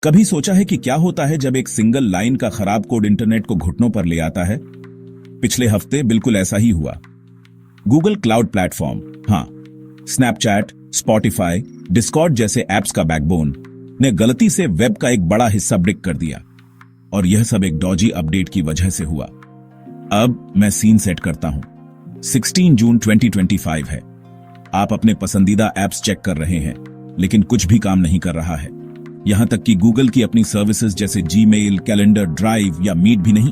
कभी सोचा है कि क्या होता है जब एक सिंगल लाइन का खराब कोड इंटरनेट को घुटनों पर ले आता है? पिछले हफ्ते बिल्कुल ऐसा ही हुआ। गूगल क्लाउड प्लेटफॉर्म, हाँ, स्नैपचैट, स्पॉटिफाई, डिस्कॉर्ड जैसे ऐप्स का बैकबोन ने गलती से वेब का एक बड़ा हिस्सा ब्रेक कर दिया, और यह सब एक डॉजी अपडेट की वजह से हुआ। अब मैं सीन सेट करता हूं। 16 जून 2025 है। आप अपने पसंदीदा ऐप्स चेक कर रहे हैं, लेकिन कुछ भी काम नहीं कर रहा है। यहां तक कि गूगल की अपनी सर्विसेज जैसे जीमेल, कैलेंडर, ड्राइव या मीट भी नहीं।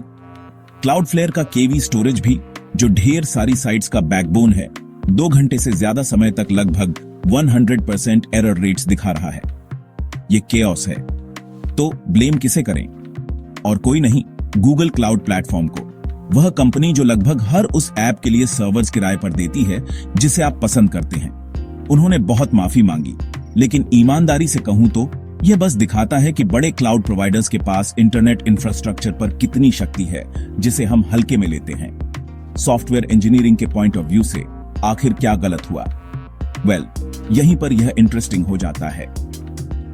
क्लाउडफ्लेयर का केवी स्टोरेज भी, जो ढेर सारी साइट्स का बैकबोन है, 2 घंटे से ज्यादा समय तक लगभग 100% एरर रेट्स दिखा रहा है। ये केओस है। तो ब्लेम किसे करें? और कोई नहीं, गूगल क्लाउड प्लेटफॉर्म को। वह कंपनी जो लगभग हर उस ऐप के लिए सर्वर्स किराए पर देती है जिसे आप पसंद करते हैं। उन्होंने बहुत माफी मांगी, लेकिन ईमानदारी से कहूं तो यह बस दिखाता है कि बड़े क्लाउड प्रोवाइडर्स के पास इंटरनेट इंफ्रास्ट्रक्चर पर कितनी शक्ति है जिसे हम हल्के में लेते हैं। सॉफ्टवेयर इंजीनियरिंग के पॉइंट ऑफ व्यू से आखिर क्या गलत हुआ? यहीं पर यह इंटरेस्टिंग हो जाता है।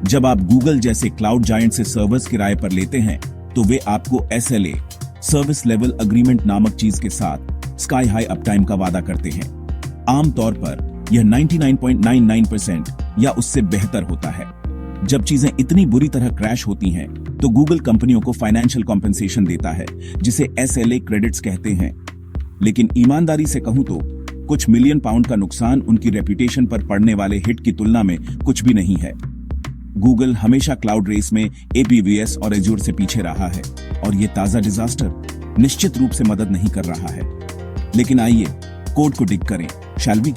जब आप गूगल जैसे क्लाउड जायंट से सर्वर्स किराए पर लेते हैं, तो वे आपको SLA, सर्विस लेवल अग्रीमेंट नामक चीज के साथ स्काई हाई अपटाइम का वादा करते हैं। आमतौर पर यह 99.99% या उससे बेहतर होता है। जब चीजें इतनी बुरी तरह क्रैश होती हैं, तो गूगल कंपनियों को फाइनेंशियल कॉम्पेंसेशन देता है, जिसे SLA क्रेडिट्स कहते हैं। लेकिन ईमानदारी से कहूं तो कुछ मिलियन पाउंड का नुकसान उनकी रेपुटेशन पर पड़ने वाले हिट की तुलना में कुछ भी नहीं है। गूगल हमेशा क्लाउड रेस में AWS और एज्योर से पीछे रहा है, और ये ताजा डिजास्टर निश्चित रूप से मदद नहीं कर रहा है। लेकिन आइए कोड को डिग करें, शैल वी?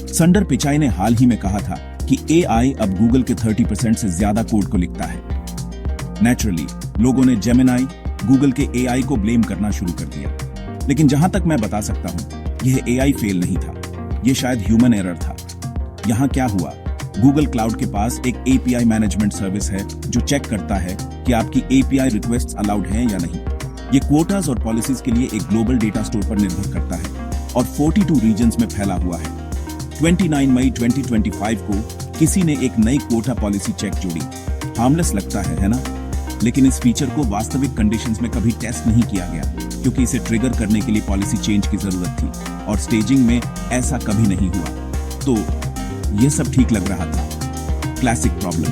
संडर पिचाई ने हाल ही में कहा था कि AI अब गूगल के 30% से ज्यादा कोड को लिखता है। नेचुरली लोगों ने जेमिनाई, गूगल के AI को ब्लेम करना शुरू कर दिया। लेकिन जहां तक मैं बता सकता हूं, यह AI फेल नहीं था, यह शायद ह्यूमन एरर था। यहां क्या हुआ? गूगल क्लाउड के पास एक API मैनेजमेंट सर्विस है जो चेक करता है कि आपकी API रिक्वेस्ट्स अलाउड हैं या नहीं। ये क्वोटास और पॉलिसीज के लिए एक ग्लोबल डेटा स्टोर पर निर्भर करता है और 42 रीजन्स में फैला हुआ है। 29 मई 2025 को किसी ने एक नई क्वोटा पॉलिसी चेक जोड़ी। हार्मलेस लगता है ना? लेकिन इस फीचर को वास्तविक कंडीशंस में कभी टेस्ट नहीं किया गया, क्योंकि इसे ट्रिगर करने के लिए पॉलिसी चेंज की जरूरत थी, और स्टेजिंग में ऐसा कभी नहीं हुआ। तो यह सब ठीक लग रहा था। क्लासिक प्रॉब्लम,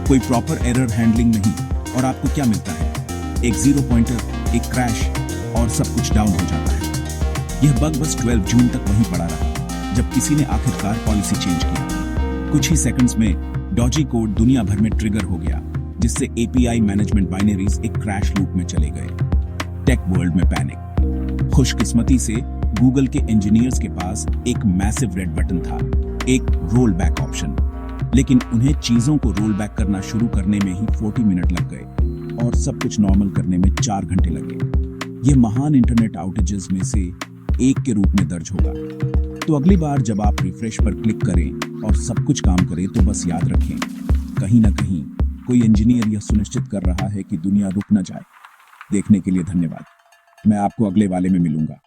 कोई प्रॉपर एरर हैंडलिंग नहीं, और आपको क्या मिलता है? एक जीरो पॉइंटर, एक क्रैश, और सब कुछ डाउन हो जाता है। यह बग बस 12 जून तक वहीं पड़ा रहा, जब किसी ने आखिरकार पॉलिसी चेंज किया। कुछ ही सेकंड्स में डॉजी कोड दुनिया भर में ट्रिगर हो गया, जिससे API मैनेजमेंट बाइनरीज एक क्रैश लूप में चले गए। टेक वर्ल्ड में पैनिक। खुशकिस्मती से गूगल के इंजीनियर्स के पास एक मैसिव रेड बटन था, एक रोल बैक ऑप्शन। लेकिन उन्हें चीजों को रोल बैक करना शुरू करने में ही 40 मिनट लग गए, और सब कुछ नॉर्मल करने में 4 घंटे लगे। ये महान इंटरनेट आउटेजेस में से एक के रूप में दर्ज होगा। तो अगली बार जब आप रिफ्रेश पर क्लिक करें और सब कुछ काम करे, तो बस याद रखें, कहीं ना कहीं कोई इंजीनियर यह सुनिश्चित कर रहा है कि दुनिया रुक न जाए। देखने के लिए धन्यवाद। मैं आपको अगले वाले में मिलूंगा।